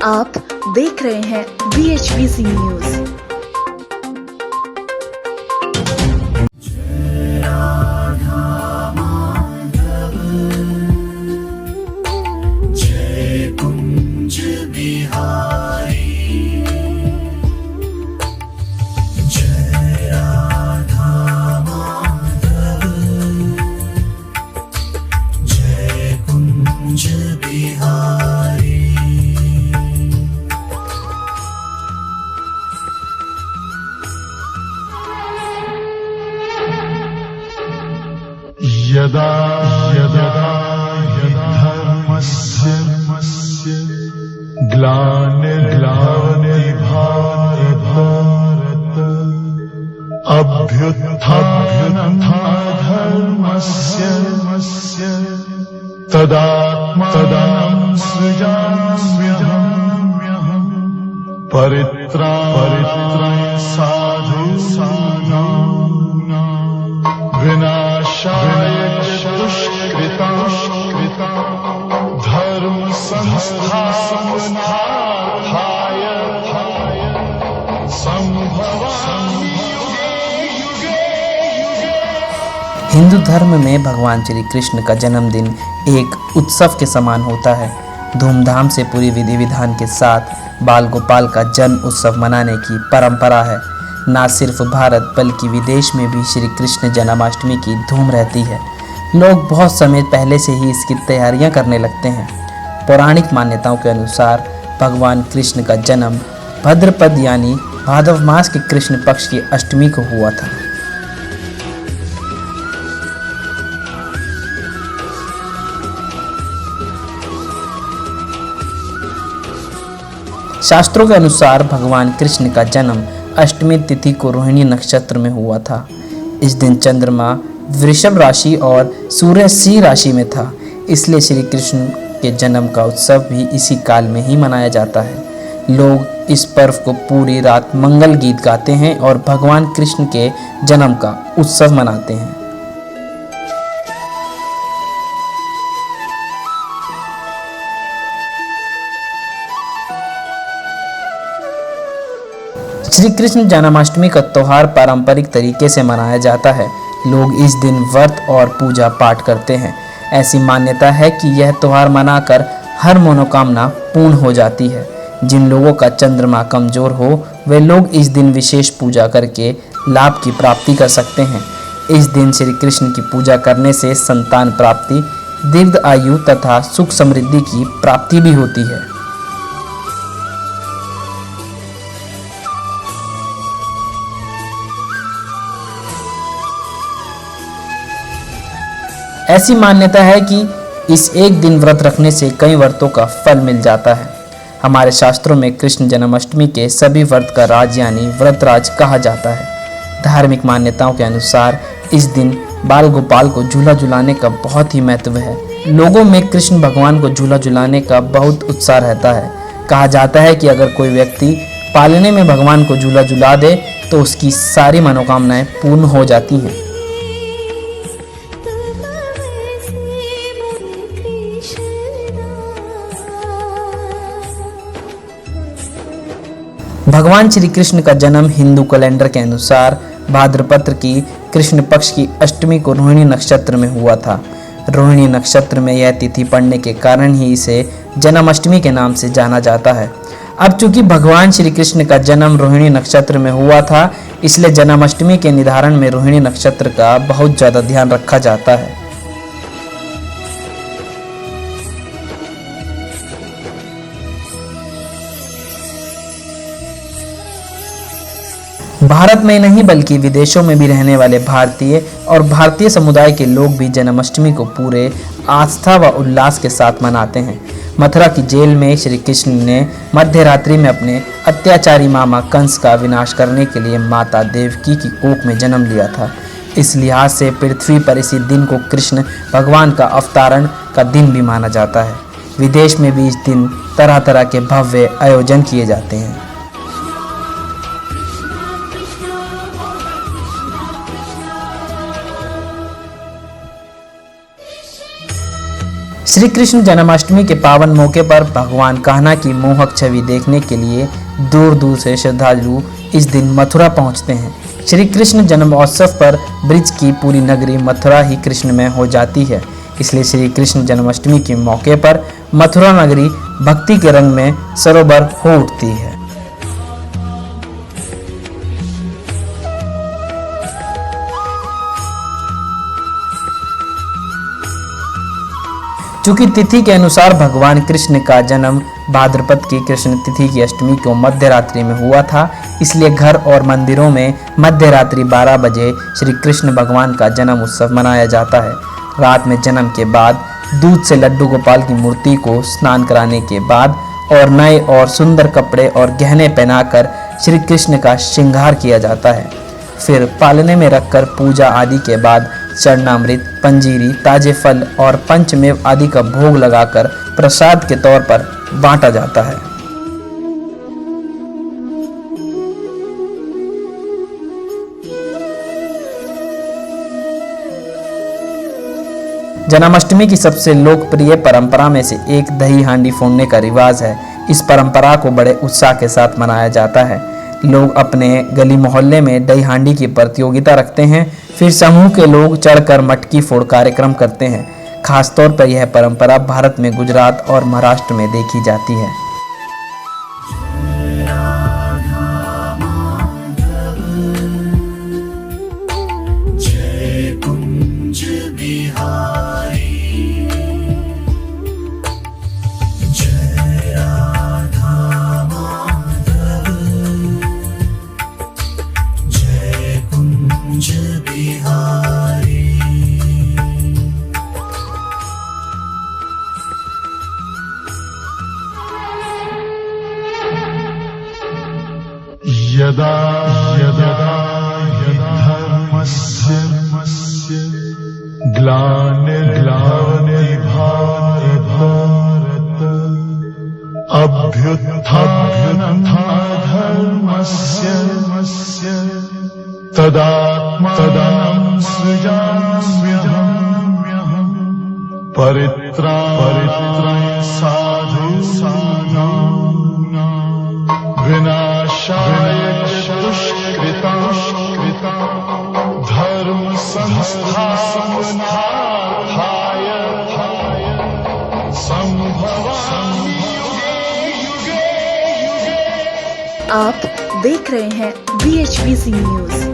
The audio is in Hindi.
आप देख रहे हैं BHBC न्यूज। यदा यदा धर्मस्य ग्लानिर्भवति भारत अभ्युत्थानधर्मस्य तदात्मानं सृजाम्यहम् परित्राणाय साधूनां विनाशाय दुष्कृतां धर्म संस्थापनार्थाय संभवामि युगे युगे। हिंदू धर्म में भगवान श्री कृष्ण का जन्मदिन एक उत्सव के समान होता है। धूमधाम से पूरी विधि विधान के साथ बाल गोपाल का जन्म उत्सव मनाने की परंपरा है। ना सिर्फ भारत बल्कि विदेश में भी श्री कृष्ण जन्माष्टमी की धूम रहती है। लोग बहुत समय पहले से ही इसकी तैयारियां करने लगते हैं। पौराणिक मान्यताओं के अनुसार भगवान कृष्ण का जन्म भाद्रपद यानी भादव मास के कृष्ण पक्ष की अष्टमी को हुआ था। शास्त्रों के अनुसार भगवान कृष्ण का जन्म अष्टमी तिथि को रोहिणी नक्षत्र में हुआ था। इस दिन चंद्रमा वृषभ राशि और सूर्य सिंह राशि में था, इसलिए श्री कृष्ण के जन्म का उत्सव भी इसी काल में ही मनाया जाता है। लोग इस पर्व को पूरी रात मंगल गीत गाते हैं और भगवान कृष्ण के जन्म का उत्सव मनाते हैं। श्री कृष्ण जन्माष्टमी का त्यौहार पारंपरिक तरीके से मनाया जाता है। लोग इस दिन व्रत और पूजा पाठ करते हैं। ऐसी मान्यता है कि यह त्यौहार मनाकर हर मनोकामना पूर्ण हो जाती है। जिन लोगों का चंद्रमा कमजोर हो वे लोग इस दिन विशेष पूजा करके लाभ की प्राप्ति कर सकते हैं। इस दिन श्री कृष्ण की पूजा करने से संतान प्राप्ति, दीर्घ आयु तथा सुख समृद्धि की प्राप्ति भी होती है। ऐसी मान्यता है कि इस एक दिन व्रत रखने से कई व्रतों का फल मिल जाता है। हमारे शास्त्रों में कृष्ण जन्माष्टमी के सभी व्रत का राज यानी व्रतराज कहा जाता है। धार्मिक मान्यताओं के अनुसार इस दिन बाल गोपाल को झूला झुलाने का बहुत ही महत्व है। लोगों में कृष्ण भगवान को झूला झुलाने का बहुत उत्साह रहता है। कहा जाता है कि अगर कोई व्यक्ति पालने में भगवान को झूला झुला दे तो उसकी सारी मनोकामनाएं पूर्ण हो जाती हैं। भगवान श्री कृष्ण का जन्म हिंदू कैलेंडर के अनुसार भाद्रपद की कृष्ण पक्ष की अष्टमी को रोहिणी नक्षत्र में हुआ था। रोहिणी नक्षत्र में यह तिथि पड़ने के कारण ही इसे जन्माष्टमी के नाम से जाना जाता है। अब चूंकि भगवान श्री कृष्ण का जन्म रोहिणी नक्षत्र में हुआ था, इसलिए जन्माष्टमी के निर्धारण में रोहिणी नक्षत्र का बहुत ज़्यादा ध्यान रखा जाता है। भारत में नहीं बल्कि विदेशों में भी रहने वाले भारतीय और भारतीय समुदाय के लोग भी जन्माष्टमी को पूरे आस्था व उल्लास के साथ मनाते हैं। मथुरा की जेल में श्री कृष्ण ने मध्यरात्रि में अपने अत्याचारी मामा कंस का विनाश करने के लिए माता देवकी की कोख में जन्म लिया था। इस लिहाज से पृथ्वी पर इसी दिन को कृष्ण भगवान का अवतरण का दिन भी माना जाता है। विदेश में भी इस दिन तरह तरह के भव्य आयोजन किए जाते हैं। श्री कृष्ण जन्माष्टमी के पावन मौके पर भगवान कान्हा की मोहक छवि देखने के लिए दूर दूर से श्रद्धालु इस दिन मथुरा पहुंचते हैं। श्री कृष्ण जन्मोत्सव पर ब्रिज की पूरी नगरी मथुरा ही कृष्णमय हो जाती है। इसलिए श्री कृष्ण जन्माष्टमी के मौके पर मथुरा नगरी भक्ति के रंग में सरोवर हो उठती है। चूंकि तिथि के अनुसार भगवान कृष्ण का जन्म भाद्रपद की कृष्ण तिथि की अष्टमी को मध्य रात्रि में हुआ था, इसलिए घर और मंदिरों में मध्य रात्रि 12 बजे श्री कृष्ण भगवान का जन्म उत्सव मनाया जाता है। रात में जन्म के बाद दूध से लड्डू गोपाल की मूर्ति को स्नान कराने के बाद और नए और सुंदर कपड़े और गहने पहनाकर श्री कृष्ण का श्रृंगार किया जाता है। फिर पालने में रखकर पूजा आदि के बाद चरणामृत, पंजीरी, ताजे फल और पंचमेव आदि का भोग लगाकर प्रसाद के तौर पर बांटा जाता है। जन्माष्टमी की सबसे लोकप्रिय परंपरा में से एक दही हांडी फोड़ने का रिवाज है। इस परंपरा को बड़े उत्साह के साथ मनाया जाता है। लोग अपने गली मोहल्ले में दही हांडी की प्रतियोगिता रखते हैं। फिर समूह के लोग चढ़कर मटकी फोड़ कार्यक्रम करते हैं। खासतौर पर यह परंपरा भारत में गुजरात और महाराष्ट्र में देखी जाती है। यदा यदा धर्मस्य ग्लानिर्भवति भारत अभ्युत्थानधर्मस्य तदात्मानं सृजाम्यहम् परित्राणाय साधूनां विनाशाय दुष्कृतां धर्म संस्थापनार्थाय संभवामि युगे युगे। आप देख रहे हैं BHBC न्यूज।